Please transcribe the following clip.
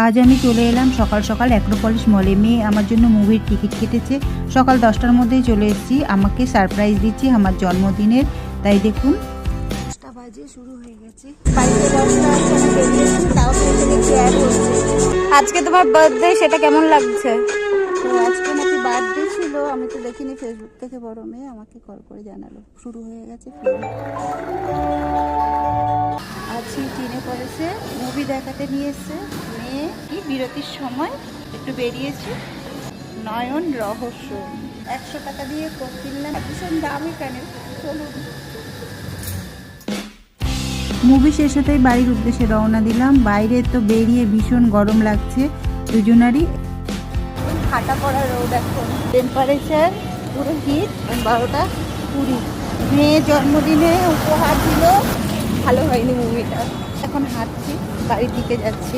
আজ আমি চলে এলাম সকাল সকাল অ্যাক্রোপলিস মলে। মেয়ে আমার জন্য মুভির টিকিট কেটেছে। সকাল 10টার মধ্যেই চলে এসেছি। আমাকে সারপ্রাইজ দিচ্ছি আমার জন্মদিনের। তাই দেখুন 10টা বাজে শুরু হয়ে গেছে। বাড়িতে 10টার সময় বেরিয়েছি, তাও এসে দেখি অ্যাড হচ্ছে। আজকে তোমার বার্থডে, সেটা কেমন লাগছে? তো আজকে নাকি বার্থডে ছিল, আমি তো দেখিনি। ফেসবুক থেকে বড় মেয়ে আমাকে কল করে জানালো শুরু হয়ে গেছে ফিল্ম। আজকে টিনে কলেজে মুভি দেখাতে নিয়ে এসছে মেয়ে। কি বিরতির সময় একটু বেরিয়েছি। নয়ন রহস্য 100 টাকা দিয়ে কোক কিনলাম, ভীষণ দামি কানে। চলুন, মুভি শেষ হতেই বাড়ির উদ্দেশ্যে রওনা দিলাম। বাইরে তো বেরিয়ে ভীষণ গরম লাগছে দুজনারই। হাঁটা পড়া রোদ, এখন টেম্পারেচার পুরো হিট। 12টা 20। মেয়ে জন্মদিনে উপহার দিল, ভালো হয়নি মুভিটা। এখন হাঁটছি, বাড়ির দিকে যাচ্ছি।